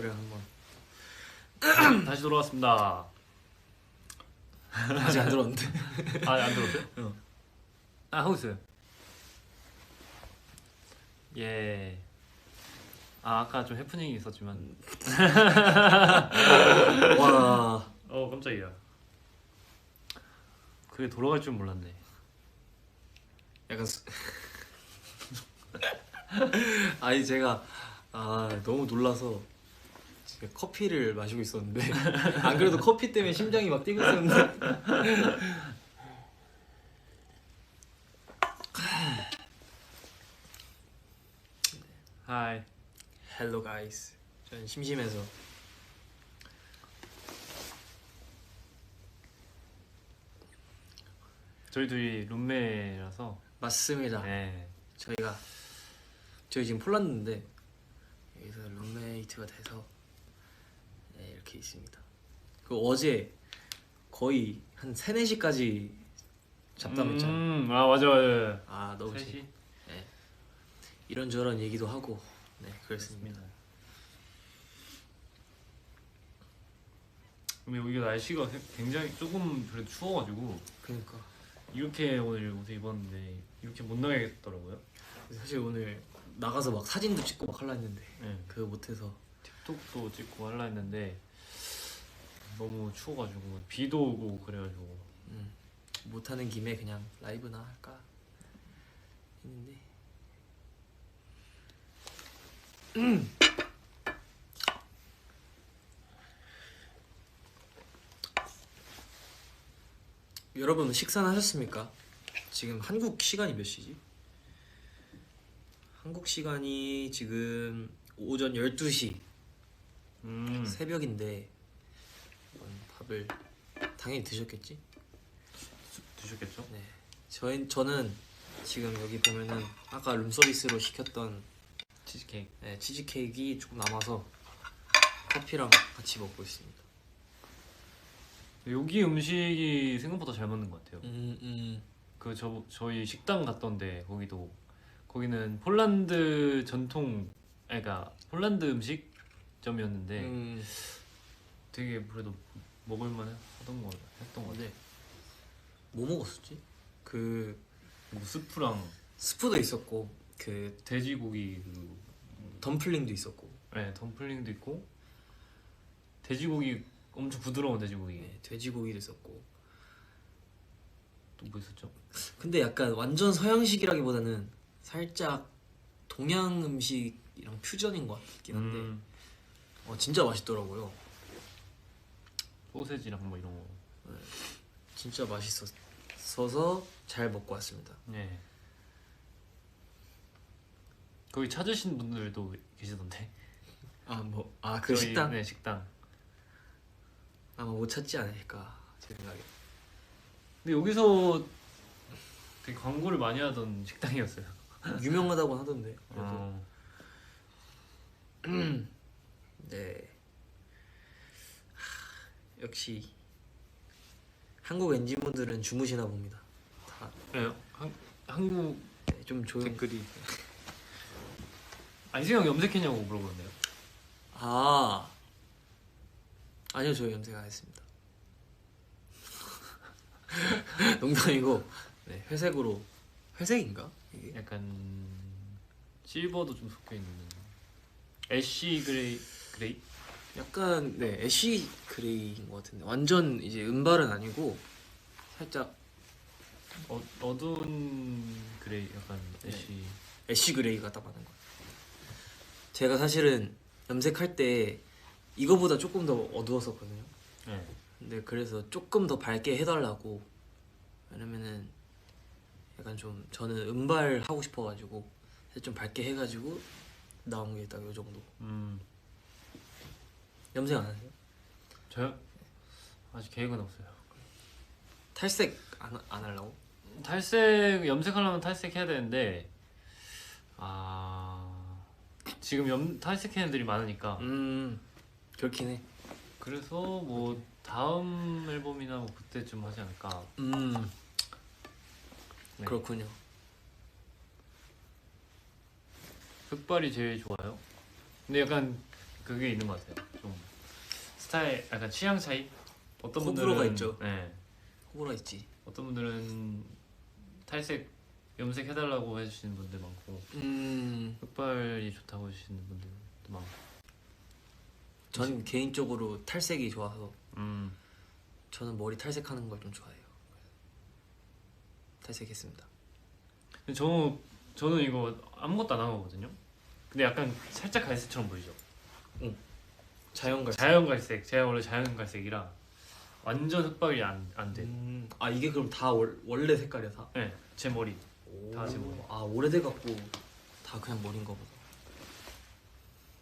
를 한번 다시 돌아왔습니다. 아직 안 들었는데. 안 들었어요? 어. 하고 있어요. 예. 아까 좀 해프닝이 있었지만. 와. 깜짝이야. 그게 돌아갈 줄 몰랐네. 약간 아니 제가 너무 놀라서 제가 커피를 마시고 있었는데 안 그래도 커피 때문에 심장이 막 뛰고 있었는데 하이. 헬로 가이스. 전 심심해서 저희 둘이 룸메라서. 맞습니다. 네. 저희 지금 폴란드인데 여기서 룸메이트가 돼서 네, 이렇게 있습니다. 그 어제 거의 한 3, 4시까지 잡담했잖아요. 맞아. 너무 3시? 네. 이런저런 얘기도 하고 네 그랬습니다. 근데 여기가 날씨가 굉장히 조금 그래도 추워가지고 그러니까 이렇게 오늘 옷을 입었는데 이렇게 못 나가겠더라고요. 사실 오늘 나가서 막 사진도 찍고 막 하려 했는데 네. 그거 못해서 틱톡도 찍고 하려 했는데 너무 추워가지고 비도 오고 그래가지고 못하는 김에 그냥 라이브나 할까 했는데 여러분 식사는 하셨습니까? 지금 한국 시간이 몇 시지? 한국 시간이 지금 오전 12시 새벽인데 밥을 당연히 드셨겠지? 드셨겠죠? 네. 저는 지금 여기 보면은 아까 룸서비스로 시켰던 치즈케이크. 네, 치즈케이크가 조금 남아서 커피랑 같이 먹고 있습니다. 여기 음식이 생각보다 잘 맞는 것 같아요. 저희 식당 갔던데 거기는 폴란드 전통, 그러니까 폴란드 음식점이었는데 되게 그래도 먹을만 했던 것 같아요. 뭐 먹었었지? 뭐 스프도 있었고 그 돼지고기 덤플링도 있었고 네, 덤플링도 있고 돼지고기 엄청 부드러운 돼지고기. 네, 돼지고기도 있었고 또 뭐 있었죠? 근데 약간 완전 서양식이라기보다는 살짝 동양 음식이랑 퓨전인 것 같긴 한데 진짜 맛있더라고요. 소세지랑 뭐 이런 거. 네, 진짜 맛있어서 잘 먹고 왔습니다. 네. 거기 찾으신 분들도 계시던데. 그 식당? 네, 식당. 아마 못 찾지 않을까 제 생각에. 근데 여기서 되게 광고를 많이 하던 식당이었어요. 유명하다고 하던데. 그래서 네. 역시 한국 엔진분들은 주무시나 봅니다. 다. 네, 한국 네, 좀 조용. 댓글이. 이승형 염색했냐고 물어보는데요. 아니요, 저 염색 안 했습니다. 농담이고, 네, 회색인가? 이게? 약간 실버도 좀 섞여 있는 애쉬 그레이? 약간 네 애쉬 그레이인 것 같은데 완전 이제 은발은 아니고 살짝 어두운 그레이, 약간 애쉬 그레이가 딱 맞는 것 같아요. 제가 사실은 염색할 때 이거보다 조금 더 어두웠었거든요. 네. 근데 그래서 조금 더 밝게 해달라고. 왜냐면은 약간 좀 저는 은발 하고 싶어가지고 좀 밝게 해가지고 나온 게 딱 요 정도. 염색 안 하세요? 저요? 아직 계획은 없어요. 탈색 안 하려고? 염색하려면 탈색해야 되는데 지금 탈색하는 애들이 많으니까 그렇긴 해. 그래서 뭐 다음 앨범이나 뭐 그때쯤 하지 않을까. 네. 그렇군요. 흑발이 제일 좋아요. 근데 약간 그게 있는 것 같아요. 좀 스타일 약간 취향 차이. 어떤 호불호가 분들은 있죠. 네. 호불호가 있지. 어떤 분들은 탈색 염색 해달라고 해주시는 분들 많고 흑발이 좋다고 해주시는 분들도 많고. 전 개인적으로 탈색이 좋아서 음. 저는 머리 탈색하는 걸 좀 좋아해요. 탈색했습니다. 근데 저는 이거 아무것도 안 한 거거든요. 근데 약간 살짝 갈색처럼 보이죠? 자연 갈색. 자연 갈색. 제가 원래 자연 갈색이라 완전 흑발이 안 돼. 아 이게 그럼 다 원래 색깔이야 다? 네, 제 머리. 다 제 머리. 아 오래돼 갖고 다 그냥 머리인가 보다.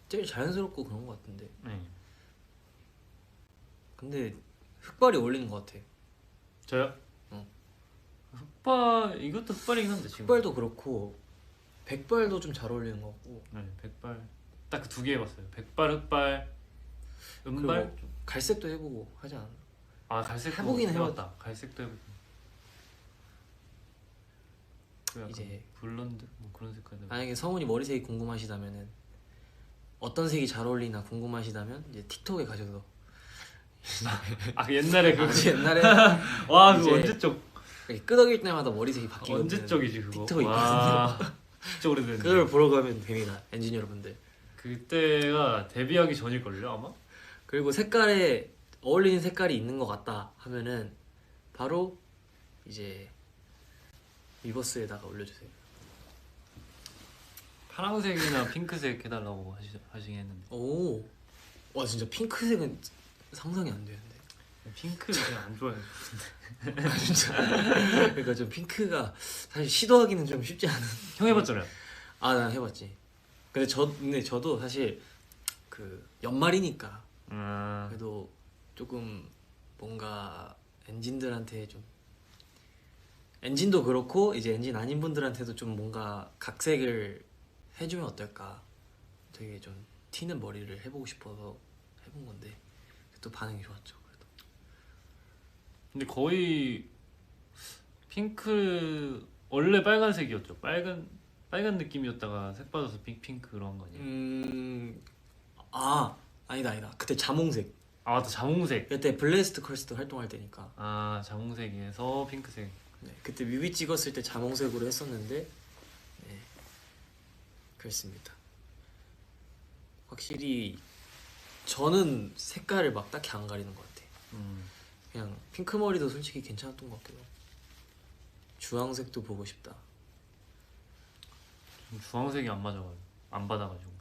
제일 자연스럽고 그런 것 같은데. 네. 근데 흑발이 어울리는 것 같아. 저요? 응. 흑발 이것도 흑발이긴 한데 지금. 흑발도 그렇고 백발도 좀 잘 어울리는 것 같고. 네, 백발. 딱 그 두 개 해봤어요. 백발, 흑발, 은발. 그리고 갈색도 해보고 하지 않았나? 아 갈색 해보긴 해봤다. 갈색도 해보고. 그 약간 이제 블론드 뭐 그런 색깔들. 만약에 성훈이 머리색이 궁금하시다면은 어떤 색이 잘 어울리나 궁금하시다면 이제 틱톡에 가셔서 아 옛날에 그 옛날에 와 그거 이제 언제적 이렇게 끄덕일 때마다 머리색이 바뀌거든요. 언제적이지 그거. 틱톡이 와, 진짜 오래됐는데. 그걸 보러 가면 됩니다, 엔지니어 여러분들. 그때가 데뷔하기 전일걸요 아마? 그리고 색깔에 어울리는 색깔이 있는 것 같다 하면은 바로 이제 위버스에다가 올려주세요. 파란색이나 핑크색 해달라고 하시긴 했는데 오, 와 진짜 핑크색은 상상이 안 되는데. 핑크를 제가 안 좋아해요. 아, 진짜. 그러니까 좀 핑크가 사실 시도하기는 좀 쉽지 않은. 형 해봤잖아요. 아, 난 해봤지. 근데 저도 사실 그 연말이니까 그래도 조금 뭔가 엔진들한테 좀 엔진도 그렇고 이제 엔진 아닌 분들한테도 좀 뭔가 각색을 해주면 어떨까. 되게 좀 튀는 머리를 해보고 싶어서 해본 건데 또 반응이 좋았죠. 그래도. 근데 거의 핑크 원래 빨간색이었죠. 빨간 느낌이었다가 색 빠져서 핑크 그런 거 아니에요? 아 아니다. 그때 자몽색. 아 맞다 자몽색. 그때 블레스트 컬스도 활동할 때니까. 아 자몽색에서 핑크색. 네, 그때 뮤비 찍었을 때 자몽색으로 했었는데 네, 그랬습니다. 확실히 저는 색깔을 막 딱히 안 가리는 것 같아. 그냥 핑크 머리도 솔직히 괜찮았던 것 같기도 하고 주황색도 보고 싶다. 주황색이 안 받아가지고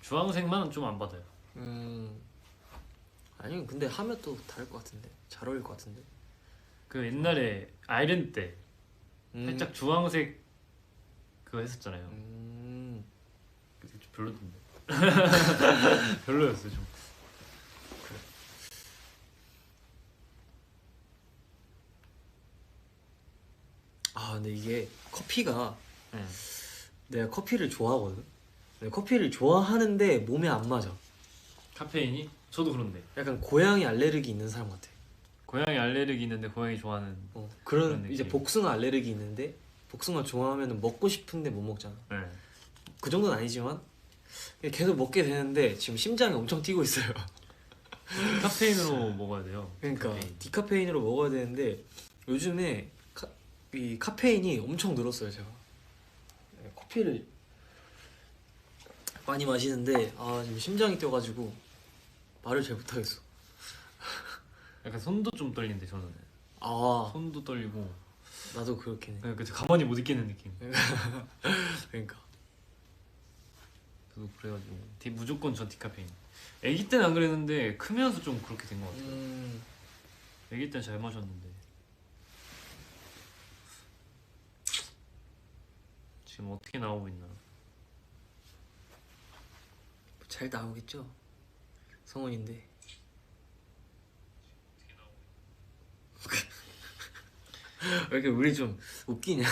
주황색만 좀 안 받아요. 아니 근데 하면 또 다를 것 같은데 잘 어울릴 것 같은데. 그 옛날에 아이랜드 때 살짝 주황색 그거 했었잖아요. 그게 좀 별로던데. 별로였어요 좀. 그래. 아 근데 이게 커피가 내가 커피를 좋아하거든. 내가 커피를 좋아하는데 몸에 안 맞아. 카페인이? 저도 그런데 약간 고양이 알레르기 있는 사람 같아. 고양이 알레르기 있는데 고양이 좋아하는 그런 느낌. 이제 복숭아 알레르기 있는데 복숭아 좋아하면 먹고 싶은데 못 먹잖아. 네. 그 정도는 아니지만 계속 먹게 되는데 지금 심장이 엄청 뛰고 있어요. 카페인으로 먹어야 돼요. 그러니까 카페인. 디카페인으로 먹어야 되는데 요즘에 이 카페인이 엄청 늘었어요. 제가 커피를 많이 마시는데 지금 심장이 뛰어가지고 말을 잘 못하겠어. 약간 손도 좀 떨리는데 저는 손도 떨리고 나도 그렇긴 해. 그러니까 가만히 못 있겠는 느낌. 그러니까 저도 그래가지고 무조건 저 디카페인. 아기 때는 안 그랬는데 크면서 좀 그렇게 된 것 같아요. 아기 때는 잘 마셨는데 지금 어떻게 나오고 있나. 잘 나오겠죠. 성원인데. 왜 이렇게 우리 좀 웃기냐?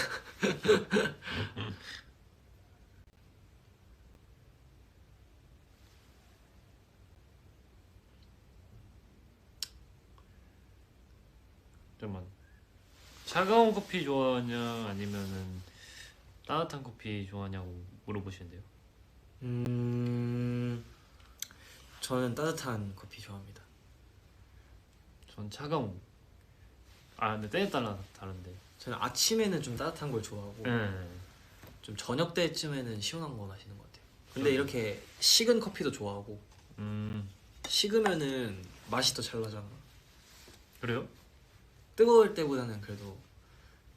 잠깐만. 차가운 커피 좋아하냐 아니면은 따뜻한 커피 좋아하냐고 물어보시는데요. 저는 따뜻한 커피 좋아합니다. 전 차가운. 아 근데 때에 따라 다른데. 저는 아침에는 좀 따뜻한 걸 좋아하고 좀 저녁 때쯤에는 시원한 거 마시는 것 같아요. 근데 이렇게 식은 커피도 좋아하고 식으면은 맛이 더 잘 나잖아. 그래요? 뜨거울 때보다는 그래도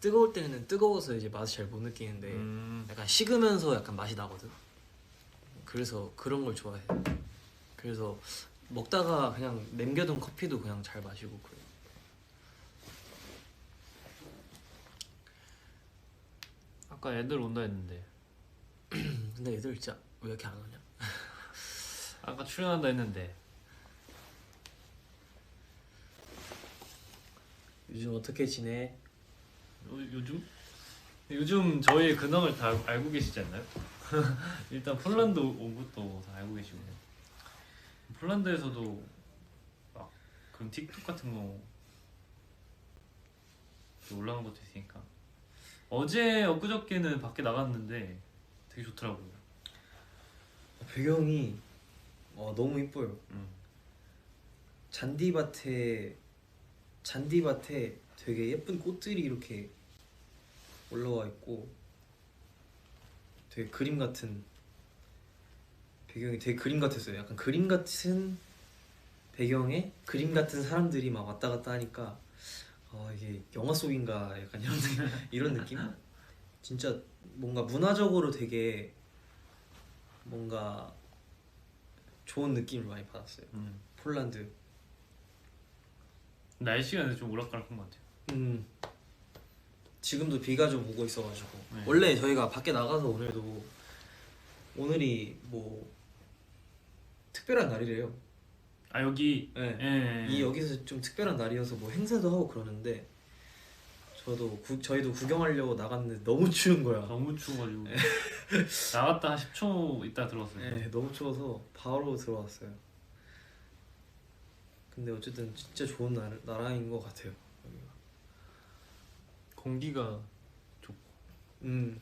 뜨거울 때는 뜨거워서 이제 맛을 잘 못 느끼는데 약간 식으면서 약간 맛이 나거든. 그래서 그런 걸 좋아해. 그래서 먹다가 그냥 남겨둔 커피도 그냥 잘 마시고 그래. 아까 애들 온다 했는데 근데 애들 진짜 왜 이렇게 안 오냐? 아까 출연한다 했는데 요즘 어떻게 지내? 요즘 저희 근황을 다 알고 계시지 않나요? 일단 폴란드 온 것도 다 알고 계시고 폴란드에서도 막 그런 틱톡 같은 거 올라온 것도 있으니까 어제 엊그저께는 밖에 나갔는데 되게 좋더라고요. 배경이 너무 이뻐요. 잔디밭에 되게 예쁜 꽃들이 이렇게 올라와 있고 되게 그림 같은 배경이 되게 그림 같았어요. 약간 그림 같은 배경에 그림 같은 사람들이 막 왔다 갔다 하니까 이게 영화 속인가 약간 이런 느낌? 진짜 뭔가 문화적으로 되게 뭔가 좋은 느낌을 많이 받았어요. 폴란드. 날씨가 근데 좀 오락가락한 것 같아요. 지금도 비가 좀 오고 있어가지고 네. 원래 저희가 밖에 나가서 오늘이 뭐 특별한 날이래요. 아 여기 네. 여기서 좀 특별한 날이어서 뭐 행사도 하고 그러는데 저희도 구경하려고 나갔는데 너무 추운 거야. 너무 추워가지고 나갔다 한 10초 있다 들어왔어요. 네, 너무 추워서 바로 들어왔어요. 근데 어쨌든 진짜 좋은 나라인 것 같아요. 여기가. 공기가 좋고 음.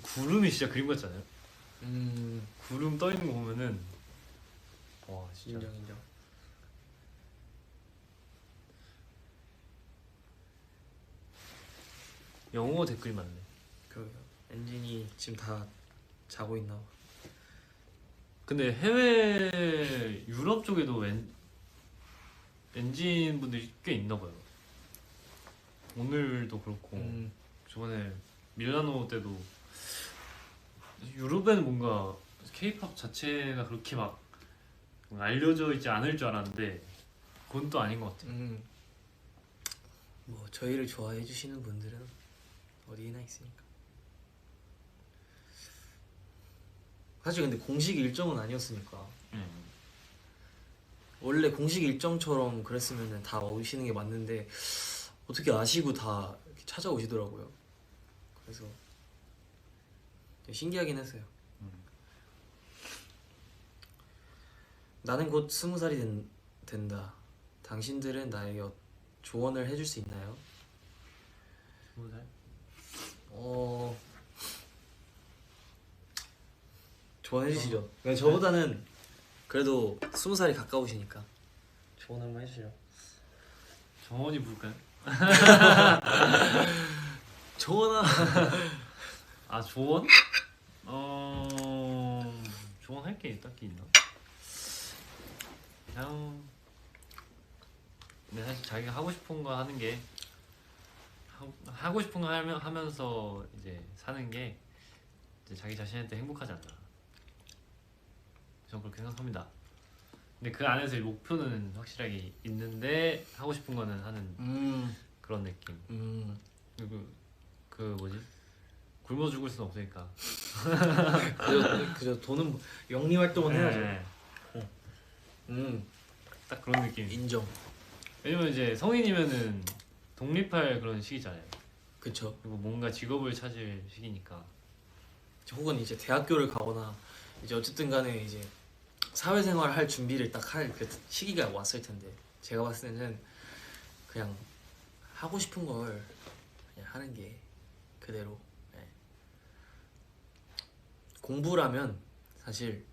구름이 진짜 그림 같잖아요. 음. 구름 떠 있는 거 보면은 와 진짜 인정. 영어 댓글이 많네. 그러게요. 엔진이 지금 다 자고 있나 봐. 근데 해외 유럽 쪽에도 엔진 분들이 꽤 있나 봐요. 오늘도 그렇고 저번에 밀라노 때도 유럽에는 뭔가 K-팝 자체가 그렇게 막 알려져 있지 않을 줄 알았는데 그건 또 아닌 것 같아요. 뭐 저희를 좋아해 주시는 분들은 어디나 있으니까. 사실 근데 공식 일정은 아니었으니까. 원래 공식 일정처럼 그랬으면 다 오시는 게 맞는데 어떻게 아시고 다 이렇게 찾아오시더라고요. 그래서 되게 신기하긴 했어요. 나는 곧 20살이 된다. 당신들은 나에게 조언을 해줄 수 있나요? 20살? 조언해주시죠. 저보다는 그래도 20살이 가까우시니까 조언 한번 해주시죠. 정원이 부를까요? 조언아. 아 조언? 조언할 게 딱히 있나? 그냥 근데 사실 자기가 하고 싶은 거 하는 게 하고 싶은 거 하면서 이제 사는 게 이제 자기 자신한테 행복하지 않나. 저는 그렇게 생각합니다. 근데 그 안에서 목표는 확실하게 있는데 하고 싶은 거는 하는 그런 느낌. 그리고 그 뭐지? 굶어 죽을 수는 없으니까. 그저 돈은 영리 활동은 해야죠. 딱 그런 느낌. 인정. 왜냐면 이제 성인이면은 독립할 그런 시기잖아요. 그쵸. 그리고 뭔가 직업을 찾을 시기니까. 혹은 이제 대학교를 가거나 이제 어쨌든 간에 이제 사회생활 할 준비를 딱 할 그 시기가 왔을 텐데 제가 봤을 때는 그냥 하고 싶은 걸 그냥 하는 게 그대로. 공부라면 사실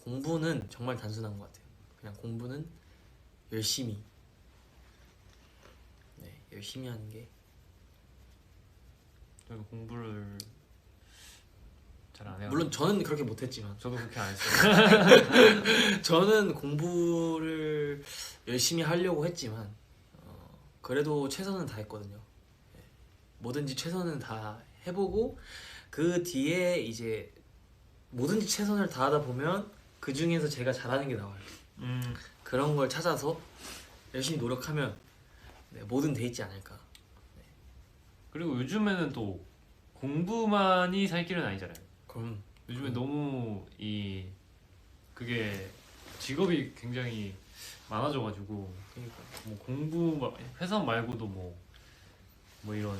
공부는 정말 단순한 것 같아요. 그냥 공부는 열심히, 네, 열심히 하는 게. 저는 공부를 잘 안 해요. 물론 저는 그렇게 못했지만 저도 그렇게 안 했어요. 저는 공부를 열심히 하려고 했지만 그래도 최선은 다했거든요. 네. 뭐든지 최선은 다 해보고 그 뒤에 이제 뭐든지 최선을 다하다 보면 그 중에서 제가 잘하는 게 나와요. 그런 걸 찾아서 열심히 노력하면 네, 뭐든 돼 있지 않을까. 그리고 요즘에는 또 공부만이 살 길은 아니잖아요. 그럼 요즘에 너무 그게 직업이 굉장히 많아져가지고 그러니까 뭐 공부 회사 말고도 뭐 이런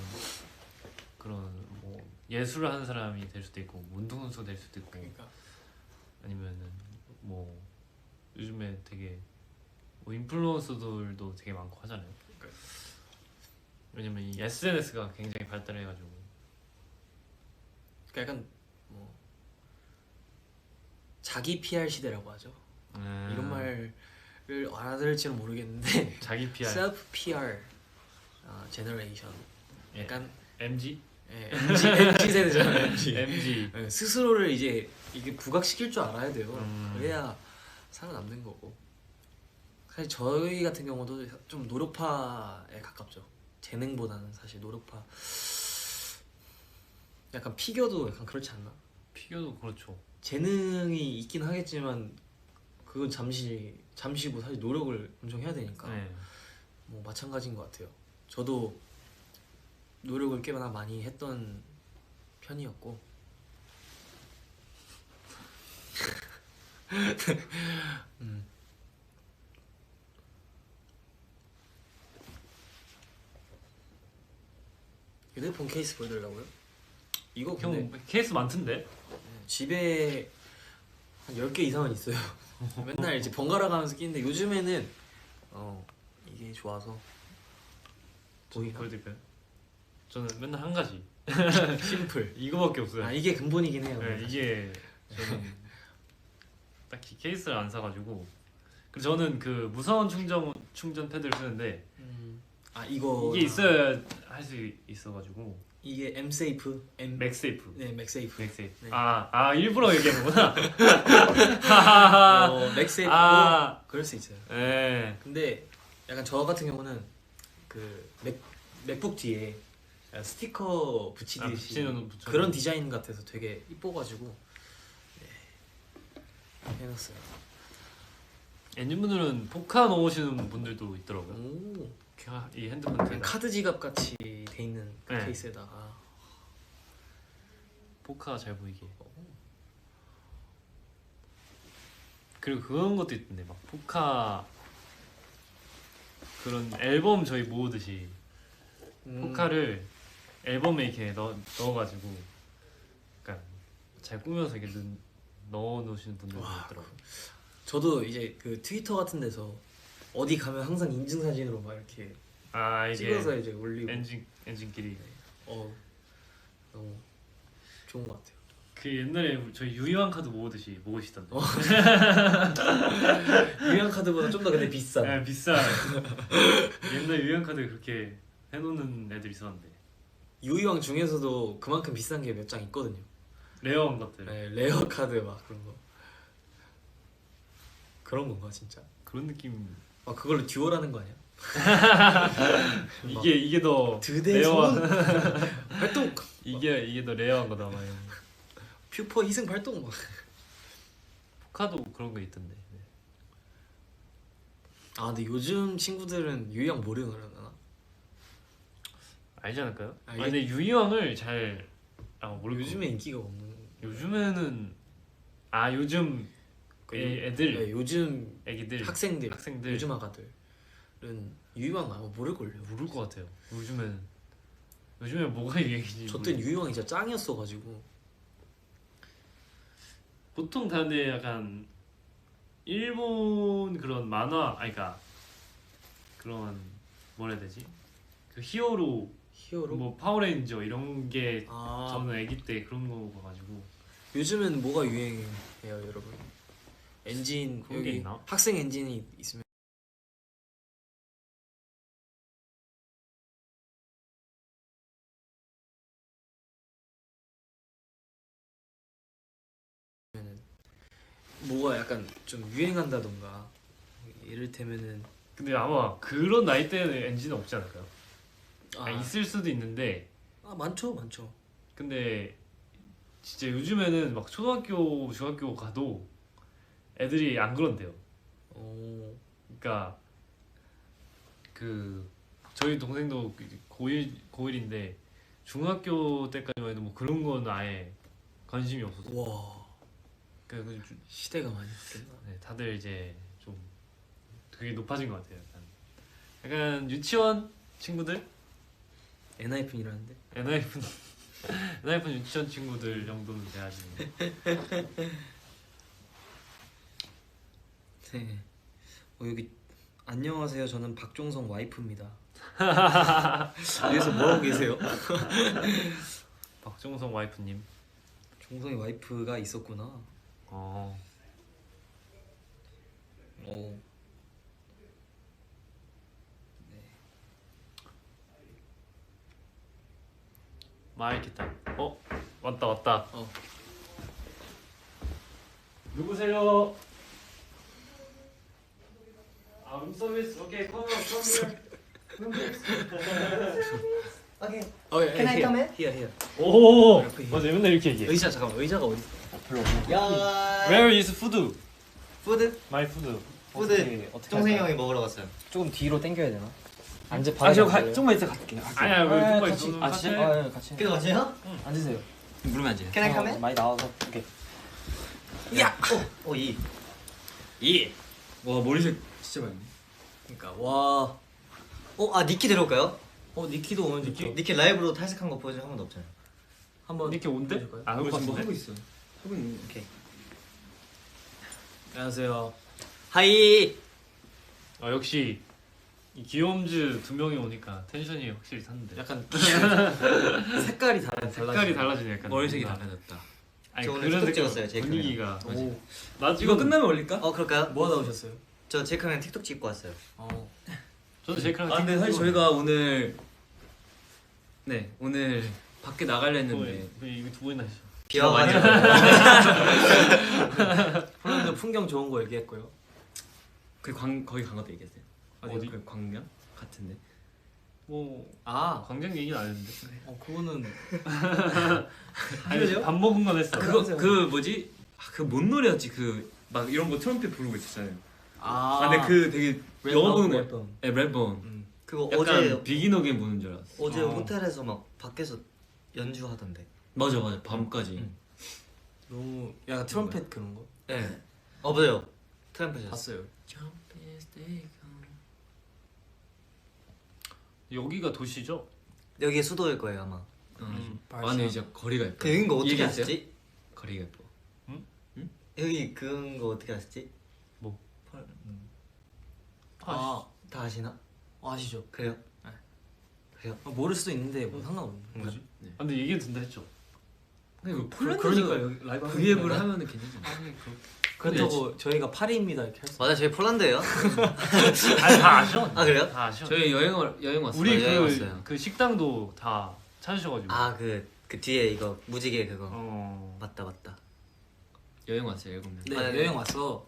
그런 뭐 예술을 하는 사람이 될 수도 있고 뭐 운동선수가 될 수도 있고 그러니까 아니면은 뭐 요즘에 되게 뭐 인플루언서들도 되게 많고 하잖아요. 왜냐면 이 SNS가 굉장히 발달해가지고 그러니까 약간 뭐 자기 PR 시대라고 하죠. 이런 말을 알아들을지는 모르겠는데 자기 PR, 셀프 PR 제너레이션 약간 MG? 예, MG 세대잖아요. MG. MG. 예, 스스로를 이제 이게 부각시킬 줄 알아야 돼요. 그래야 살아남는 거고. 사실 저희 같은 경우도 좀 노력파에 가깝죠. 재능보다는 사실 노력파. 약간 피겨도 약간 그렇지 않나? 피겨도 그렇죠. 재능이 있긴 하겠지만 그건 잠시고 사실 노력을 엄청 해야 되니까 네. 뭐 마찬가지인 것 같아요. 저도 노력을 꽤나 많이 했던 편이었고 휴대폰 케이스 보여드리려고요? 이거 근데 형 케이스 많던데? 집에 한 10개 이상은 있어요. 맨날 이제 번갈아 가면서 끼는데 요즘에는 이게 좋아서 보이나? 보여드릴까요? 저는 맨날 한 가지 심플. 이거밖에 없어요. 아 이게 근본이긴 해요. 네, 이게 저는 딱히 케이스를 안 사가지고 그리고 저는 그 무선 충전 패드를 쓰는데 아 이거 이게 있어야 할 수 있어가지고 이게 엠세이프 맥세이프. 네 맥세이프 맥세이프. 네. 아 일부러 얘기하는구나. 맥세이프도 아. 그럴 수 있어요. 네. 근데 약간 저 같은 경우는 그 맥북 뒤에 스티커 붙이듯이 붙여놓은 그런 디자인 같아서 되게 이뻐가지고 네, 해놨어요. 엔진분들은 포카 넣으시는 분들도 있더라고요. 오, 이 핸드폰 그냥 뒤에다 카드 지갑 같이 돼 있는 그 네. 케이스에다가 포카 잘 보이게. 그리고 그런 것도 있던데 막 포카 그런 앨범 저희 모으듯이 포카를 앨범에 이렇게 넣어가지고 약간 잘 꾸며서 이렇게 넣어 놓으시는 분들도 있더라고요. 저도 이제 그 트위터 같은 데서 어디 가면 항상 인증 사진으로 막 이렇게 이게 찍어서 이제 올리고 엔진끼리 너무 좋은 것 같아요. 그 옛날에 저희 유희왕 카드 모으듯이 모으시던데. 유형 카드보다 좀 더 근데 비싼. 네, 비싼. 옛날 유희왕 카드 그렇게 해놓는 애들 있었는데. 유희왕 중에서도 그만큼 비싼 게 몇 장 있거든요. 레어한 것들. 네, 레어 카드 막 그런 건가 진짜? 그런 느낌. 그걸로 듀얼하는 거 아니야? 이게 더 드대 레어한. 활동. 이게 더 레어한 거다 막. 퓨퍼 희생 활동 막. 포카도 그런 거 있던데. 네. 근데 요즘 친구들은 유희왕 모르나? 알지 않을까요? 이게... 근데 유희왕을 잘 모르고. 요즘에 인기가 없는. 요즘에는 요즘 애들. 네, 요즘 애기들. 학생들. 요즘 아가들은 유희왕 아마 모를걸요. 모를 것 같아요. 요즘에 뭐가 유행인지. 저 때는 유희왕이 진짜 짱이었어가지고. 보통 다 근데 약간 일본 그런 만화 그러니까 그런 뭐라 해야 되지? 그 히어로 뭐 파워레인저 이런 게 저는 아기 때 그런 거 봐가지고. 요즘은 뭐가 유행해요, 여러분? 엔진 그런 게 여기 있나? 학생 엔진이 있으면 뭐가 약간 좀 유행한다던가 이를테면은 근데 아마 그런 나이 때는 엔진은 없지 않을까요? 아, 있을 수도 있는데 많죠. 근데 진짜 요즘에는 막 초등학교, 중학교 가도 애들이 안 그런데요. 오. 그러니까 그 저희 동생도 고1인데 중학교 때까지만 해도 뭐 그런 건 아예 관심이 없었어요. 와 그러니까 시대가 많이 바뀌었나? 네, 다들 이제 좀 되게 높아진 것 같아요. 약간 유치원 친구들, 엔하이픈이라는데. 엔하이픈 엔하이픈 유치원 친구들 정도는 돼야지. 네. 여기 안녕하세요. 저는 박종성 와이프입니다. 여기서 뭐하고 계세요? 박종성 와이프님. 종성이 와이프가 있었구나. 어. 오. 마이키타. 왔다. 어. 누구세요? 룸서비스. 오케이, come here. 오케이. Can I come in? Here. 오, 이렇게 맞아, 맨날 이렇게 얘기해. 의자 잠깐만. 의자가 어디? 야. Where is food? 푸드? My food. 푸드. 동생이 형이 먹으러 갔어요. 조금 뒤로 당겨야 되나? 앉아 조금만 있어 갈게. 아니야, 왜 조금만 같이. 있어? 아 진짜? 아 같이. 그거 맞아요? 앉으세요. 물으면 안 돼. Can I come in? 많이 나와서. 오케이. 야. 이. 와 머리색 진짜 많네. 그러니까 와. 니키 데려올까요? 니키도 오면 좋죠. 니키 라이브로 탈색한 거 보여준 한 번도 없잖아요. 한번 이렇게 온대? 보여줄까요? 아, 그거 지금 뭐 같은데? 하고 있어. 하고 있는. 오케이. 안녕하세요. 하이. 역시 이 귀염즈 두 명이 오니까 텐션이 확실히 탔는데. 약간 색깔이 색깔이 달라지네, 약간. 머리색이 뭔가. 달라졌다. 아니 저 오늘 그런 틱톡 느낌 찍었어요, 제이크 분위기가. 오. 나 이거 지금 끝나면 올릴까? 그럴까요? 뭐 하다 오셨어요? 저 제이크랑 틱톡 찍고 왔어요. 저도 제이크랑 아 근데 틱톡 사실 찍고 저희가 오늘 밖에 나가려 했는데 왜 이거 두 번이나 했어. 비와 많이 폴란드 풍경 좋은 거 얘기했고요. 거기 간 것도 얘기했어요. 어디? 그 광명 같은데. 뭐 광장 얘기는 안 했는데. 그거는 아니, 밥 먹은 건 했어. 그 뭐지? 그뭔 노래였지? 그 막 이런 거 트럼펫 부르고 있었잖아요. 근데 그 되게 영화 보는 거. 랩번. 네, 랩본. 그거 약간 비긴 어게인 보는 줄 알았어. 어제 호텔에서 막 밖에서 연주하던데. 맞아 밤까지. 너무 약간 트럼펫 그런 거 네. 맞아요. 트램펫이었어. 봤어요. 여기가 도시죠? 여기 수도일 거예요 아마. 안에 이제 거리가 예뻐. 그 여긴 거 어떻게 얘기했어요? 아시지? 거리가 예뻐. 여기 그런 거 어떻게 아시지? 뭐? 다 아시나? 아시죠? 그래요? 모를 수도 있는데 뭐 상관없는. 뭐지? 근데 얘기는 된다 했죠. 근데 그 그러니까 여기 라이브 V앱을 하면은 괜찮잖아. 그렇다고 저희가 파리입니다 이렇게 할 수. 맞아, 저희 폴란드예요. 아니 다 아셔. 그래요? 다 아셔. 저희 여행 왔어요. 우리 여행 왔어요. 그 식당도 다 찾으셔가지고. 그 뒤에 이거 무지개 그거. 맞다. 여행 왔어요 7명. 네, 네. 여행 와서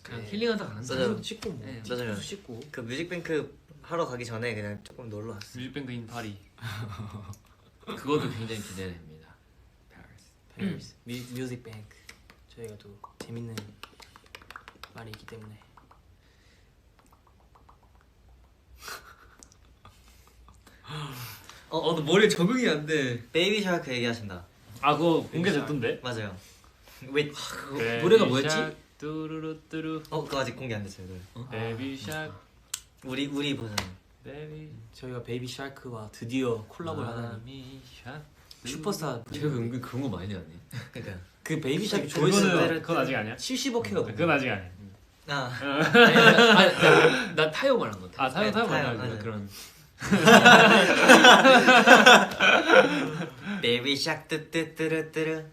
그냥 네. 힐링하다 가는 맞아요. 거야. 씻고 뭐 네, 맞아요. 씻고. 그 뮤직뱅크 하러 가기 전에 그냥 조금 놀러 왔어요. 뮤직뱅크 인 파리. 그것도 굉장히 기대됩니다. 페리스 뮤직 뱅크 저희가 또 재밌는 말이 있기 때문에. 너 머리에 적응이 안 돼. 베이비 샤크 얘기하신다. 그거 공개됐던데? 맞아요. 왜? 노래가 뭐였지? 뚜루루뚜루. 그거 아직 공개 안 됐어요. 노래. 베이비샥. 우리 버전. 베이비. 저희가 베이비 샤크와 드디어 콜라보를 하다니. 샤. 슈퍼스타. 제가 은근 그런 거 많이 하네. 그러니까. 그 베이비 샤크 조회수가 그건 아직 아니야. 70억회거든요. 그건 아직 아니야. 나 타요 말한 거. 타요 타요, 맞아. 맞아. 그런. 베이비 샤크 뜨뜨뜨르뜨르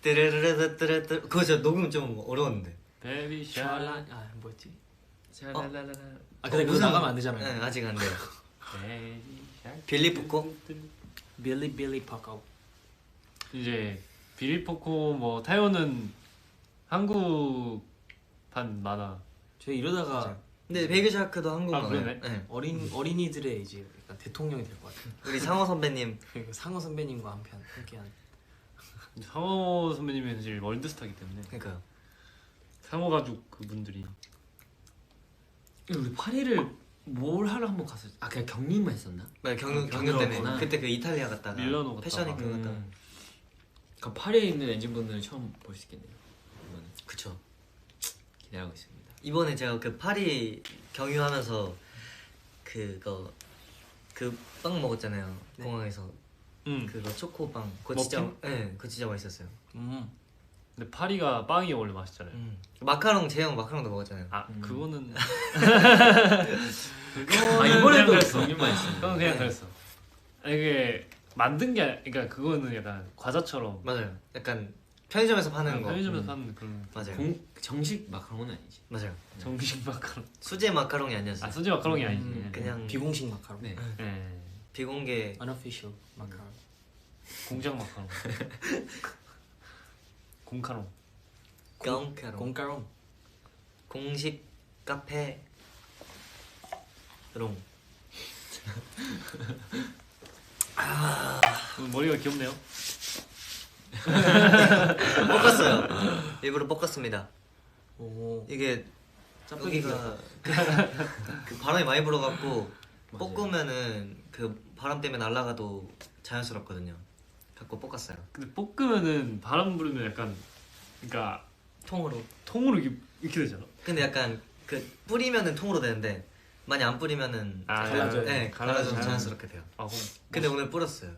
뜨르르르뜨르뜨. 그거 진짜 녹음 좀 어려웠는데. 베이비 샬라 샬라. 아 뭐였지? 샤랄랄랄라. 아 근데 그거 무슨- 나가면 안 되잖아요. 네, 아직 안 돼요. 베이비 샬라. 빌리 포코? 빌리 파카오. 이제 비리포코 뭐 타요는 한국판 만화. 저희 이러다가 맞아요. 근데 베이비샤크도 한국 아, 만화예요. 그러네. 네. 어린이들의 이제 약간 대통령이 될 것 같아요. 우리 상호 선배님 그리고 상어 선배님과 한편 함께한. 상호 선배님은 이제 월드스타기 때문에 그러니까요. 상호 가족 그분들이 우리 파리를 뭘 하러 한번 갔었지? 아 그냥 경리만 했었나? 네, 경유 경유였구나. 때문에 그때 그 이탈리아 갔다가 밀라노 갔다가. 패션 위크 갔다가 그럼 파리에 있는 엔진분들은 처음 볼 수 있겠네요. 이거는 그쵸. 기대하고 있습니다. 이번에 제가 그 파리 경유하면서 그거 그 빵 먹었잖아요. 네. 공항에서 그거 초코빵. 그거 진짜 네, 그거 진짜 맛있었어요. 근데 파리가 빵이 원래 맛있잖아요. 마카롱 제형 마카롱도 먹었잖아요. 아 그거는 아 이번에도 그랬어. 경리만 했어요. 그건 그냥 네. 그랬어. 아니, 이게 만든 게 그러니까 그거는 약간 과자처럼 맞아요. 약간 편의점에서 파는 거. 편의점에서 파는 그런 맞아요. 정식 마카롱은 아니지. 맞아요. 정식 마카롱. 수제 마카롱이 아니었어요. 아 소재 마카롱이 아니지. 그냥 비공식 마카롱. 네. 네. 비공개 unofficial 마카롱. 공장 마카롱. 공카롱. 꽁카롱. 공카롱. 공식 카페 롱. 오늘 머리가 귀엽네요. 볶았어요. 일부러 볶았습니다. 오. 이게 짬뽕이가 여기가 그 바람이 많이 불어갖고 맞아요. 볶으면은 그 바람 때문에 날아가도 자연스럽거든요. 갖고 볶았어요. 근데 볶으면은 바람 부르면 약간 그러니까 통으로. 통으로 이렇게 되잖아. 근데 약간 그 뿌리면은 통으로 되는데 많이 안 뿌리면은 갈라져요. 네, 갈라져서 갈라져요. 자연스럽게 돼요. 아 그럼 근데 오늘 뿌렸어요.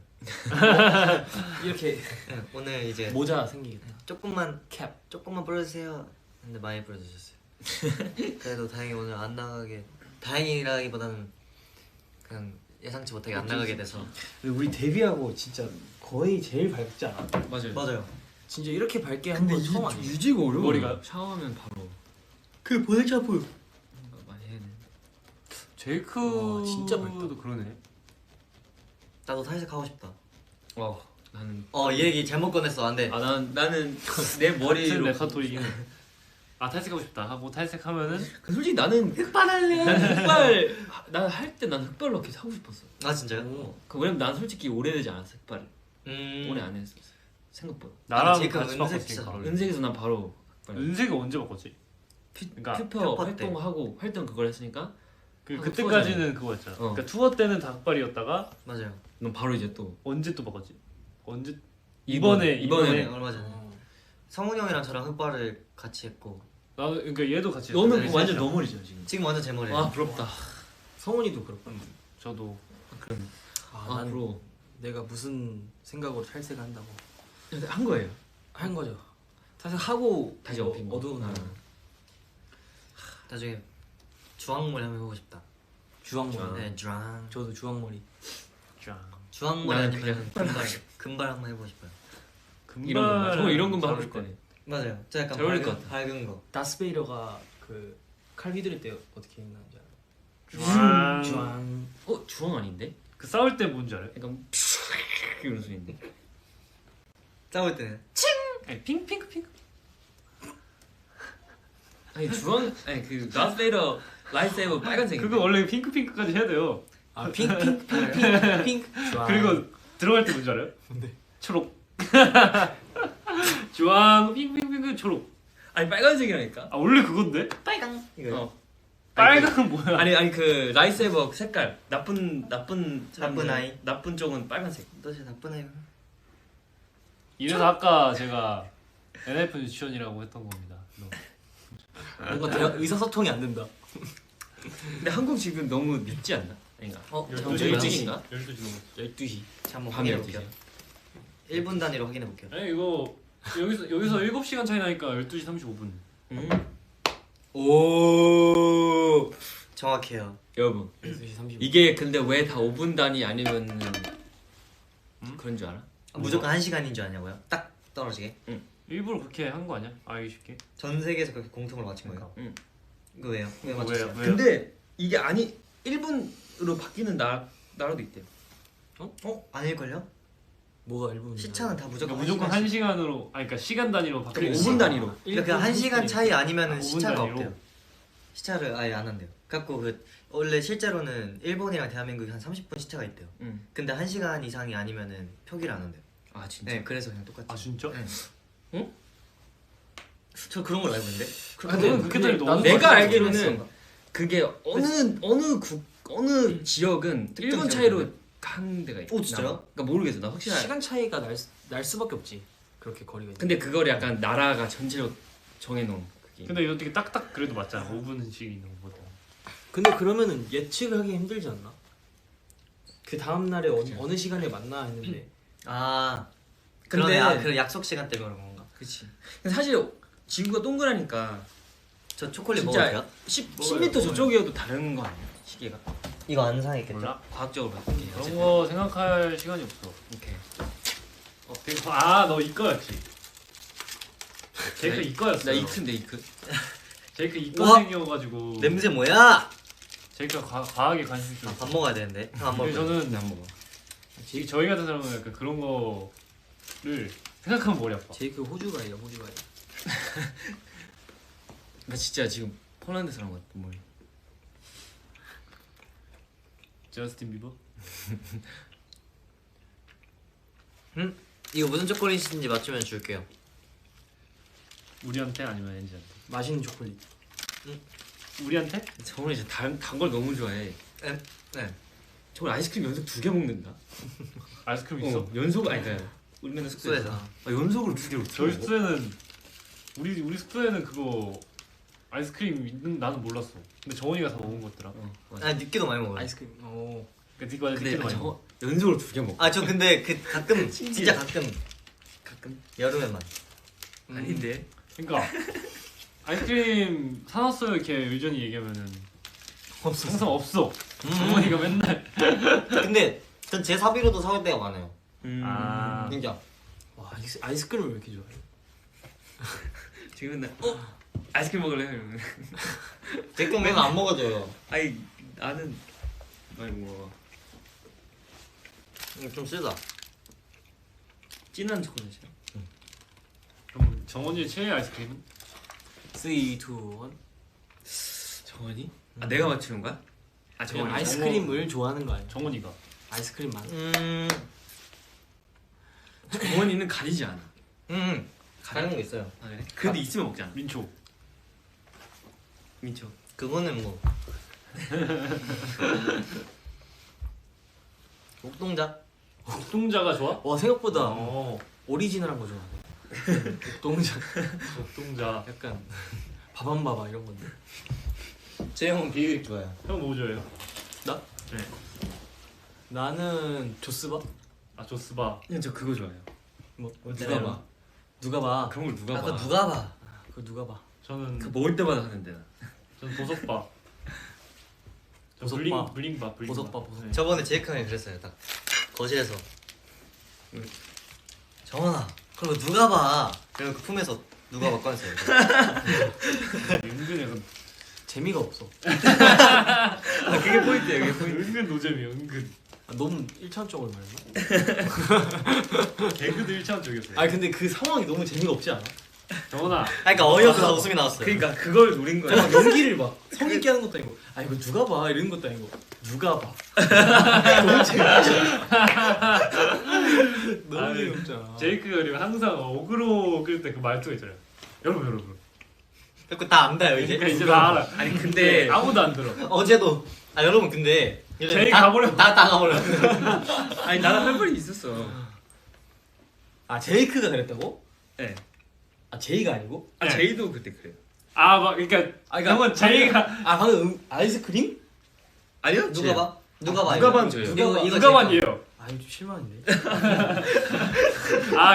이렇게 네, 오늘 이제 모자 생기겠다. 조금만 뿌려주세요. 근데 많이 뿌려주셨어요. 그래도 다행히 오늘 안 나가게, 다행이라기보다는 그냥 예상치 못하게 안 나가게 돼서. 우리 데뷔하고 진짜 거의 제일 밝지 않아? 맞아요. 맞아요. 진짜 이렇게 밝게 한 건 처음 아니에요? 유지가 어려워. 머리가- 샤워하면 바로 그 보색 샴푸. 뭔가 많이 해야 돼. 제이크도 와, 진짜 밝다. 그러네. 나도 탈색하고 싶다. 와 나는 이 얘기 잘못 꺼냈어. 안 돼. 나는 내 머리로 메카토이긴 해. 아 탈색하고 싶다 하고 탈색하면은 솔직히 나는 흑발할래. 흑발 난 할 때 난 흑발로 계속 하고 싶었어. 아 진짜요? 왜냐면 난 솔직히 오래되지 않았어 흑발을. 오래 음. 안 했었어. 생각보다. 나랑 제이크 같이 은색 바꿨으니까. 진짜 은색에서 난 바로 흑발. 은색이 언제 바꿨지? 그러니까 큐퍼 큐퍼 때. 활동하고 활동 그걸 했으니까 하고 그때까지는 그거였잖아. 어. 그러니까 투어 때는 다 흑발이었다가 맞아요. 넌 바로 이제 또 언제 또 바꿨지? 언제 이번에 네, 얼마 전에 성훈이 형이랑 저랑 흑발을 같이 했고 나도 그러니까 얘도 같이. 너는 했어요. 그거 완전 너 머리죠 지금. 지금 완전 제 머리예요. 아 부럽다. 성훈이도 그렇고. 저도 난 부러워. 내가 무슨 생각으로 탈색을 한다고 한 거예요. 한 거죠. 탈색하고 다시 업힌 거. 어두운 거. 나중에 주황머리 한번 해보고 싶다. 주황머리. 네, 주황. 저도 주황머리. 쫙. 주황머리 나는 아니면 금발 한번 해보고 싶어요. 이런 거. 정말 이런 건만 하고 잘 싶거든. 맞아요. 저 약간 잘 어울릴 것 같아. 밝은 거. 다스베이더가 그 칼 휘두를 때 어떻게 했는지 알아? 주황. 주황. 주황 아닌데? 그 싸울 때 뭔지 알아요? 약간 이런 소리인데. 싸울 때는 아니 핑크. 아니 주황 아니 그 다스베이더 라이트세이버 빨간색. 그거 원래 핑크까지 해야 돼요. 아 핑크. 주황. 그리고 들어갈 때 뭔지 알아요? 뭔데? 초록. 주황 핑크 초록. 아니 빨간색이라니까. 아 원래 그건데? 빨강 이거. 어. 빨강은 뭐야? 아니 그 라이트세이버 색깔 나쁜 사람들, 아이. 나쁜 쪽은 빨간색. 너 진짜 나쁜 애야. 이래서 아까 제가 NF 유치원이라고 했던 겁니다. 뭔가 의사소통이 안 된다. 근데 한국 지금 너무 늦지 않나? 아닌가? 12시인가? 12시 넘었어. 12시. 자, 한번 밤에 확인해 볼게요. 1분 단위로 확인해 볼게요. 아니 이거 여기서 7시간 차이 나니까 12시 35분. 오 정확해요. 여러분 12시 35분. 이게 근데 왜 다 5분 단위 아니면은 그런 줄 알아? 무조건 1시간인 줄 아냐고요? 딱 떨어지게. 일부러 그렇게 한 거 아니야? 알기 쉽게. 전 세계에서 그렇게 공통으로 맞춘 거예요? 응. 이거 왜요? 왜 왜요? 맞췄어요? 왜요? 근데 이게 아니 1분으로 바뀌는 나라도 있대요. 아닐걸요? 뭐가 일본 시차는 다 무조건 그러니까 무조건 1시간으로 아니 그러니까 시간 단위로 그럼 바뀌는 5분 단위로. 그러니까 1시간 차이 아니면은 5분 시차가 단위로? 없대요. 시차를 아예 안 한대요. 갖고 그 원래 실제로는 일본이랑 대한민국이 한 30분 시차가 있대요. 응. 근데 1시간 이상이 아니면은 표기를 안 한대요. 아 진짜? 네, 그래서 그냥 똑같이. 아 진짜? 네. 응? 저 그런 걸 알고 있는데. 그게 너무 내가 많이 알기로는 그게 어느 지역은 1분 차이로 한 데가 있어. 오, 진짜요? 그러니까 모르겠어. 나 확실히. 시간 차이가 날 수밖에 없지. 그렇게 거리가. 근데 그걸 약간 나라가 전체로 정해놓은 그게. 근데 이거 되게 딱딱 그래도 맞잖아. 5분씩 있는 거보다. 근데 그러면은 예측하기 힘들지 않나? 그 다음 날에 어느 시간에 만나 했는데. 아. 근데- 그러네. 그 약속 시간 때문에 그런 건가? 그치. 근데 사실 지구가 동그라니까 저 초콜릿 진짜 먹어도 돼요? 10m 저쪽이어도 다른 거 아니야? 시계가. 이거 안 상했겠죠? 몰라? 과학적으로 봤을 때. 그런 거 생각할 시간이 없어. 오케이. 너 이거였지. 제이크 나- 이거였어. 나 이크인데 이크. 제이크 우와! 이거생겨가지고 냄새 뭐야? 제이크가 과학에 관심이 좀. 아, 밥 먹어야 되는데. 형 안 근데 먹을 거예요? 저는 안 먹어. 저희 같은 사람은 약간 그런 거를 생각하면 머리 아파. 제이크 호주가예요, 호주가요. 나 진짜 지금 폴란드 사람 같아 머리. 저스틴 비버? 이거 무슨 초콜릿인지 맞추면 줄게요. 우리한테 아니면 엔지한테? 맛있는 초콜릿. 우리한테? 정원이 진짜 단걸 너무 좋아해. 네. 정원 아이스크림 연속 2개 먹는다. 아이스크림 있어? 연속 아니 그러니까 우리 맨날 숙소에서. 숙소에서. 아, 연속으로 2개를 저희 숙소에는 우리 숙소에는 그거 아이스크림 있는 나는 몰랐어. 근데 정원이가 다 먹은 것더라. 아, 늦게도 많이 먹어요. 아이스크림. 오. 그러니까 네가 근데 늦게도 많이 먹어. 연속으로 2개 먹어. 아, 저 근데 그 가끔 진짜 가끔 여름에만. 아닌데. 그러니까 아이스크림 사놨어요 이렇게 유전이 얘기하면은 항상 없어. 정원이가 맨날. 근데 전 제 사비로도 사올 때가 많아요. 아 진짜. 와, 아이스크림을 왜 이렇게 좋아해? 지금 맨날 아이스크림 먹을래? 이러면. 제 거면 안 먹어줘요. 아니 나는 많이 먹어. 좀 쓰다. 진한 초콜릿이야. 그럼 정원이의 최애 아이스크림은? 3, 2, 1. 정원이? 아 내가 맞추는 거야? 아 그냥 정원이. 아이스크림을 좋아하는 거 아니야? 정원이가 아이스크림만. 정원이는 가리지 않아. 가는 거 있어요. 아 그래? 근데 있으면 먹잖아. 민초. 민초. 그거는 뭐. 옥동자? 옥동자가 좋아? 와, 생각보다 어. 오리지널한 거 좋아하네. 동자. 옥동자. 약간 바밤바바 이런 건데. 제 형은 비그릭 좋아해요. 형 뭐 좋아해요? 나? 네. 나는 조스바? 아 조스바. 그냥 저 그거 좋아해요. 뭐 누가 봐? 누가 봐? 그런 걸 누가 아까 봐? 누가 봐? 그거 누가 봐? 저는 그 먹을 때마다 하는데 나. 저는 보석바. 저 보석바. 블링바. 보석바, 보석바. 네. 저번에 제이크 형이 그랬어요. 딱 거실에서. 정원아, 그럼 누가 봐? 그리고 그 품에서 누가 봐 꺼냈어요. 은근 약간 재미가 없어. 아 그게 포인트예요. 그게 포인트. 은근 노잼이야 은근. 아, 너무 일차원적으로 말했나? 개그도 1차원 쪽이었어요. 아니 근데 그 상황이 너무 재미가 없지 않아? 정원아. 그러니까 어이없어서 웃음이 나왔어요. 그러니까 그걸 노린 거야. 막 연기를 막 성의있게 하는 것도 아니고 아 이거 누가 봐 이러는 것도 아니고 누가 봐 너무 재미없잖아. 너무 아니, 재미없잖아. 제이크가 그리고 항상 어그로 끌 때 그 말투가 있잖아요. 여러분. 그거 다 안다요 이제. 그러니까 이제 다 알아. 아니 근데 아무도 안 들어. 어제도 아 여러분 근데 제이 가버려. 다 가버려. 아니 나는 할 말이 있었어. 아 제이크가 그랬다고? 네. 아 제이가 아니고? 아 네. 제이도 그때 그래요. 막 그러니까 그러니까 형은 제이가 아 방금 아이스크림? 아니요? 누가 봐? 누가 봐? 누가 봐는 저예요. 이거 누가 제이크. 반이에요? 아 이거 좀 실망인데.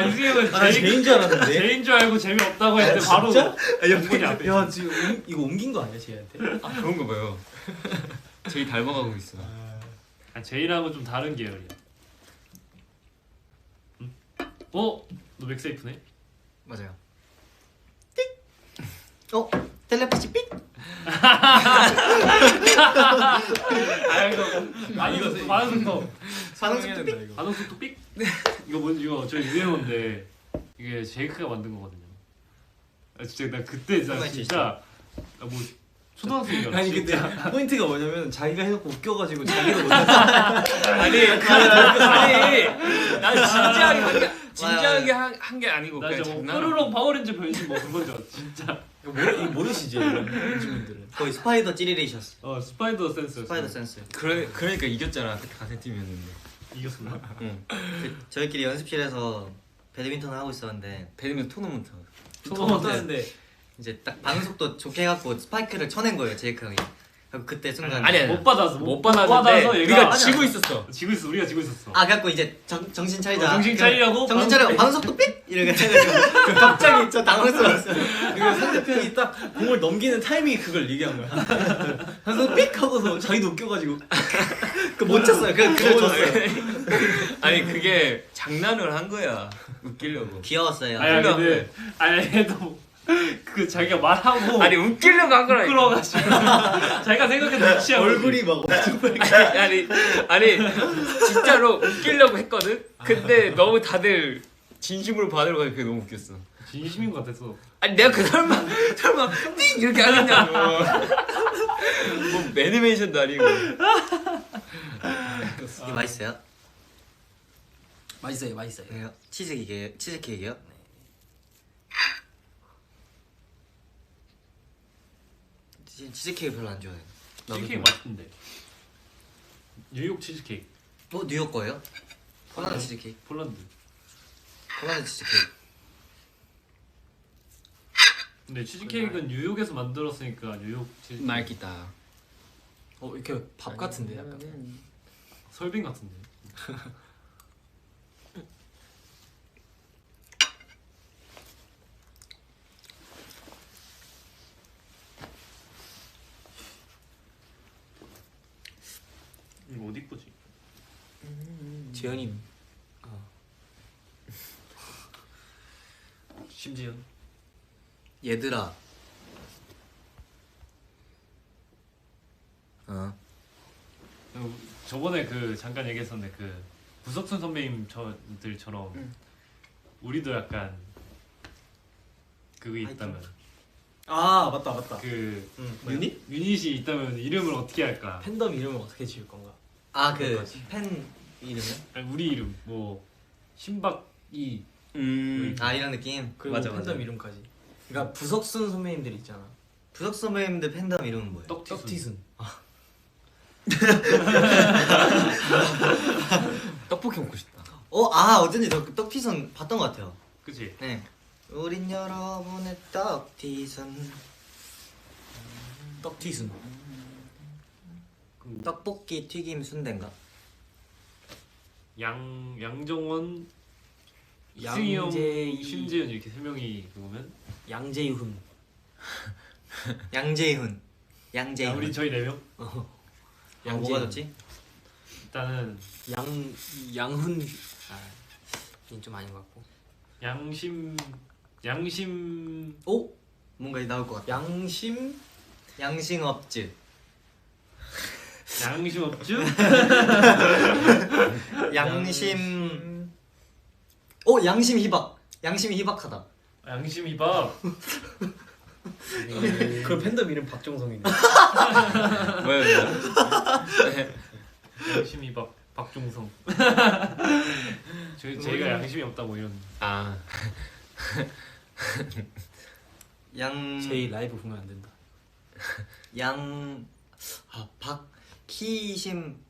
이승엽은 아, 나 제인 줄 알았는데. 제인 줄 알고 재미없다고 했는데 바로 진짜? 앞에. 야 지금 이거 옮긴 거 아니야 제이한테? 아 그런 거 봐요. 제이 닮아가고 있어. 제이랑은 좀 다른 계열이야. 응? 너 맥세이프네? 맞아요. 텔레파시 삑. 이거 반응속도 반응속도 삑. 반응속도 삑. 이거 뭔지 이거 저희 유행어인데 이게 제이크가 만든 거거든요. 진짜 나 그때 진짜 뭐 초등학생이었어. 아니 근데 포인트가 뭐냐면 자기가 해놓고 웃겨가지고 자기도 못했어. 아니 난 진지하게 한 게 아니고 나 그냥 진짜 뭐 장난으로. 뾰로롱 파워렌저 변신 뭐 그건 줄 알았어 진짜. 모르시지 현지분들은. 거의 스파이더 찌리레이셨어. 스파이더 센스. 스파이더 센스. 그러니까 이겼잖아 그때 같은 팀이었는데. 이겼었나? 응. 저희끼리 연습실에서 배드민턴을 하고 있었는데 배드민턴 토너먼트. 토너먼트 하는데 이제 딱 반응속도 좋게 해갖고 스파이크를 쳐낸 거예요 제이크 형이. 그때 순간 아니, 못 받아서 못 받았는데 얘가 우리가 지고 있었어. 우리가 지고 있었어. 그래갖고 이제 정신 차리자. 정신 차리려고 정신 차려. 반응속도 삑 이렇게 해가지고 갑자기 저 당황스러웠어요. 그 상대편이 딱 공을 넘기는 타이밍이 그걸 얘기한 거야. 그래서 삑 하고서 자기도 웃겨가지고 그못 쳤어요. 그걸 줬어요. 아니 그게 장난을 한 거야. 웃기려고. 귀여웠어요. 아니 근데 얘도 그 자기가 말하고 아니 웃기려고 한 거라. 부끄러워가지고 자기가 생각해도 취하고 얼굴이 막 아니 진짜로 웃기려고 했거든. 근데 너무 다들 진심으로 받으러 가니까 그게 너무 웃겼어. 진심인 것 같아서. 아니 내가 그 설마 띵 이렇게 하겠냐고. 뭐 애니메이션도 아니고. 이게 맛있어요? 맛있어요. 네. 치즈케이크요? 치즈케이크 별로 안 좋아해요. 치즈케이크 맛있던데. 뉴욕 치즈케이크. 뉴욕 거예요? 폴란드 치즈케이크. 폴란드. 폴란드 치즈케이크. 근데 치즈케이크는 뉴욕에서 만들었으니까 뉴욕 치즈. 맛있다. 이렇게 밥 같은데 약간. 설빙 같은데. 이거 어디 거지? 지현이. 심지현. 얘들아. 저번에 그 잠깐 얘기했었는데 그 구석순 선배님 저들처럼 우리도 약간 그게 있다면 아 맞다. 그 유닛? 유닛이 있다면 이름을 어떻게 할까? 팬덤 이름을 어떻게 지을 건가? 그 팬 이름이요? 아니, 우리 이름 뭐 신박이 이런 느낌. 그리고 맞아, 팬덤 맞아. 이름까지. 그러니까 부석순 선배님들 있잖아. 부석 선배님들 팬덤 이름은 뭐예요? 떡티순. 떡볶이 먹고 싶다. 어쩐지 떡티선 봤던 것 같아요. 그치? 네. 우린 여러분의 떡티선. 떡티순. 떡볶이 튀김 순대인가? 양정원, 양재희. 이승희 형, 심재현 이렇게 세 명이 보면 양재훈. 양재훈. 우리 저희 네 명. 뭐가 좋지? 일단은 양훈. 이건 좀 아닌 것 같고. 양심 뭔가 나올 것 같아. 양심업주. 양심 없죠? 양심 희박. 양심이 희박하다. 양심 이밥. 그 팬덤 이름 박정성이네. 왜? 양심 이밥 박종성. 저희가 양심이 없다고 이런. 제이 라이브 보면 안 된다. 박희심.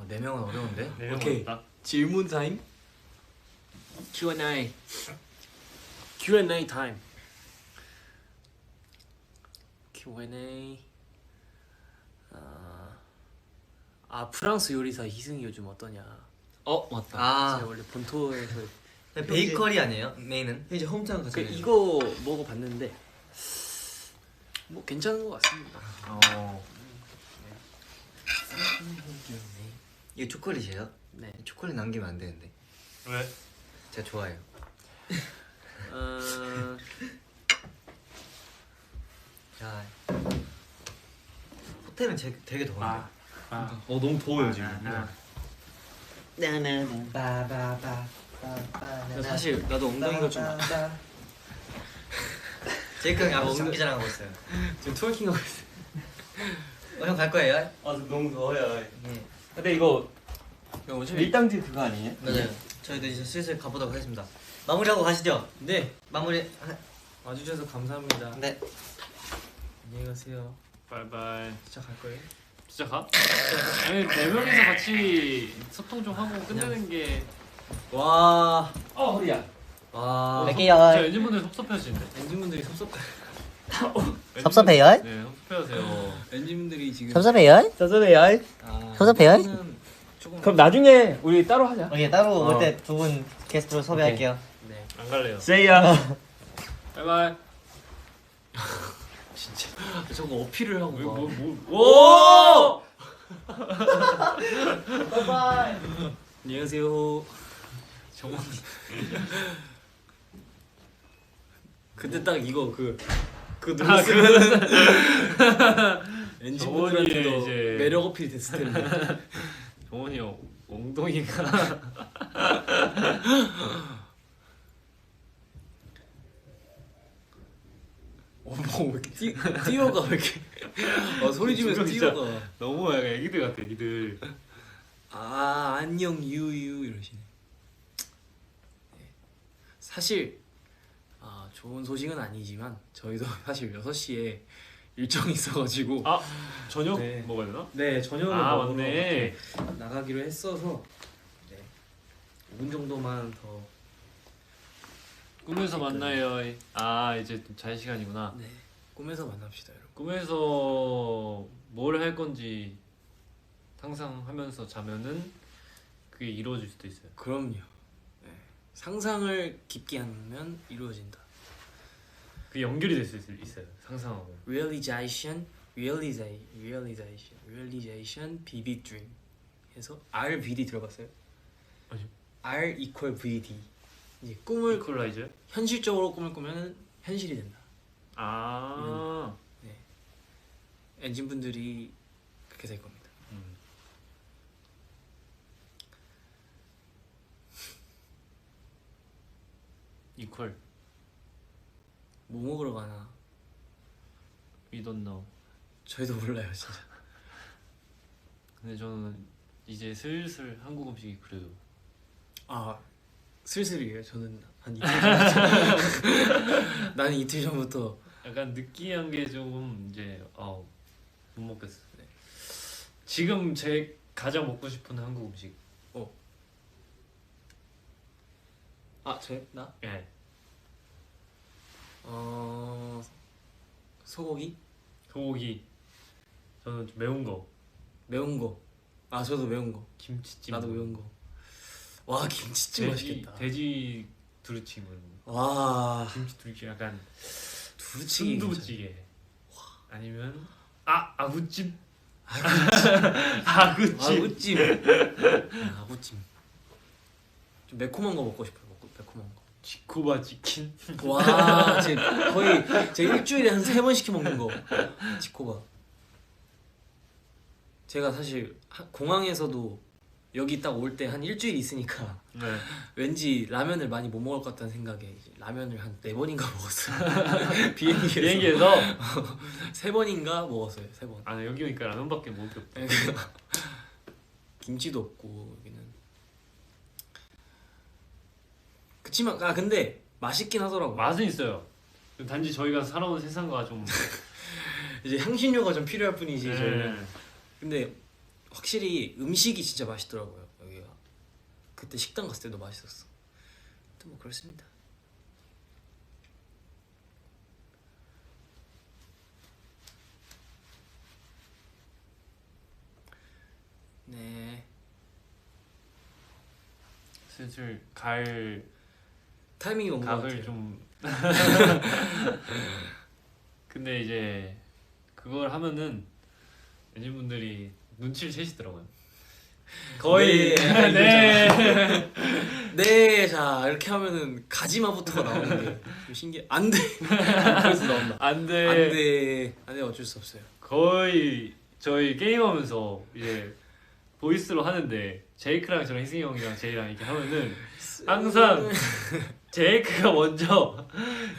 네 명은 어려운데. 네 명 오케이. 어렵다. 질문 타임. Q&A. Q&A 타임. Q&A. 프랑스 요리사 희승이 요즘 어떠냐? 맞다. 제가 원래 본토에서 베이커리 아니에요? 메인은? 이제 홈타운 가서. 이거 먹어봤는데 뭐 괜찮은 것 같습니다. 이게 초콜릿이에요? 네. 초콜릿 남기면 안 되는데. 왜? 제가 좋아해요. 야, 호텔은 되게 더운데. 너무 더워요 지금. 사실 나도 엉덩이가 좀 제이크 형이 앞에서 장기자랑 하고 있어요. 지금 트월킹 하고 있어. 형 갈 거예요? 너무 더워요. 네. 근데 이거 어차피 밀당지 그거 아니에요? 맞아요. 저희도 이제 슬슬 가보도록 하겠습니다. 마무리하고 가시죠. 네 마무리. 와주셔서 감사합니다. 네. 안녕히 가세요. 바이바이. 진짜 갈 거예요? 진짜 가? 아니 4명이서 같이 소통 좀 하고 끝내는 게. 와. 허리야. 와. 갈게요. 진짜 엔진분들 섭섭해하시는데. 엔진분들이 섭섭해요. 섭섭해요? 네 섭섭해하세요. 엔진분들이 지금 섭섭해요? 섭섭해요. 섭섭해요? 조금 그럼 나중에 우리 따로 하자. 오케이, 따로 올 때 두 분 게스트로 섭외할게요. 네. 안 갈래요. 세이야. 바이바이. 진짜 저거 어필을 하고 막. 오! 바이바이. 안녕하세요. 정원. 그때 딱 이거 그 눌렀으면 엔진분들한테도 정원이의 이제- 매력 어필 됐을 텐데. 정원이 형 엉덩이가 어머 왜 이렇게 뛰어가 왜 이렇게 소리 지면서 진짜. 뛰어가. 너무 약간 애기들 같아 애기들. 아 안녕 유유 이러시네. 네. 사실 좋은 소식은 아니지만 저희도 사실 6시에 일정이 있어가지고 저녁 네. 먹어야 되나? 네 저녁을 아 먹으러 맞네. 이렇게 나가기로 했어서 네. 5분 정도만 더. 꿈에서 만나요. 이제 좀 잘 시간이구나. 네 꿈에서 만납시다 여러분. 꿈에서 뭘 할 건지 상상하면서 자면은 그게 이루어질 수도 있어요. 그럼요. 네. 상상을 깊게 하면 이루어진다. 그게 연결이 될 수 있어요. 상상하고. realization, BB dream 해서 RBD 들어봤어요? 아니요. R equal VD. 이제 꿈을 이퀄라이저? 현실적으로 꿈을 꾸면 현실이 된다. 네. 엔진 분들이 그렇게 될 겁니다. 이퀄. 뭐 먹으러 가나? We don't know. 저희도 몰라요 진짜. 근데 저는 이제 슬슬 한국 음식이 그래요. 슬슬이에요. 저는 한 이틀 전부터 나는 이틀 전부터 약간 느끼한 게 조금 이제 못 먹겠어. 네. 지금 제 가장 먹고 싶은 한국 음식. 나? 예. 소고기? 소고기. 저는 좀 매운 거. 매운 거. 저도 매운 거. 김치찜. 나도 매운 거. 와 김치찜 맛있겠다. 돼지 두루치 뭐 이런 거. 와 김치 두루치 약간 두루치기. 순두부찌개. 아니면 아구찜. 아구찜. 아구찜. 좀 매콤한 거 먹고 싶어요. 매콤한 거. 지코바 치킨. 와, 제가 일주일에 한 3번 시켜 먹는 거. 지코바. 제가 사실 공항에서도 여기 딱 올 때 한 일주일 있으니까 네. 왠지 라면을 많이 못 먹을 것 같다는 생각에 이제 라면을 한 4번인가 먹었어요. 비행기에서 3번인가 먹었어요. 3번. 여기 오니까 라면밖에 먹을 게 없다. 김치도 없고 여기는. 그치만 근데 맛있긴 하더라고. 맛은 있어요. 단지 저희가 살아온 세상과 좀 이제 향신료가 좀 필요할 뿐이지 네. 저희는. 근데 확실히 음식이 진짜 맛있더라고요. 여기가 그때 식당 갔을 때도 맛있었어. 또 뭐 그렇습니다. 네. 슬슬 갈 타이밍이 온 것 같아요. 각을 좀 근데 이제 그걸 하면은 엔진분들이 눈치를 채시더라고요. 거의 네. 네, 자 이렇게 하면은 가지마부터가 나오는 게 좀 신기해. 안 돼. 벌써 나온다. 안돼. 안 돼. 안 돼. 어쩔 수 없어요. 거의 저희 게임하면서 이제 보이스로 하는데 제이크랑 저랑 희승이 형이랑 제이랑 이렇게 하면은 항상 제이크가 먼저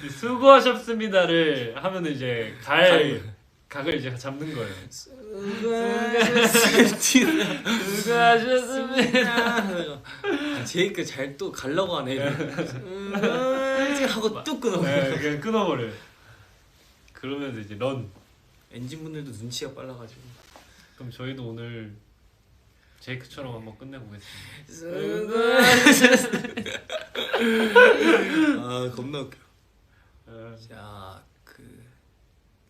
수고하셨습니다를 하면은 이제 각을 이제 잡는 거예요. 수고하셨습니다. 제이크 잘 또 가려고 하네. 하고 뚝 끊어. 네, 그냥 끊어버려요. 그러면 이제 런. 엔진 분들도 눈치가 빨라가지고. 그럼 저희도 오늘 제이크처럼 한번 끝내보겠습니다. 아 겁나 웃겨. 어, 자,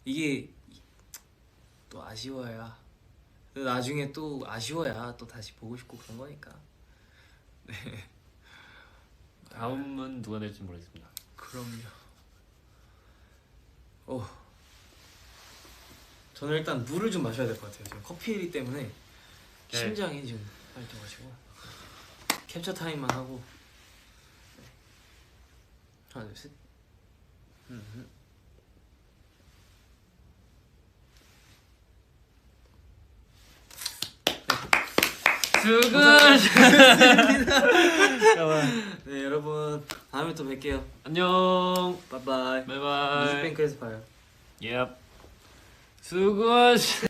이게 또 아쉬워야. 나중에 또 아쉬워야 또 다시 보고 싶고 그런 거니까. 다음은 누가 될지 모르겠습니다. 그럼요. 저는 일단 물을 좀 마셔야 될 것 같아요. 지금 커피 때문에 심장이 지금 빨리 떠가지고 캡처 타임만 하고. 하나 둘 셋. 수고하셨습니다. 네 여러분 다음에 또 뵐게요. 안녕. 바이바이. 바이바이. 뮤직뱅크에서 봐요. 수고하셨.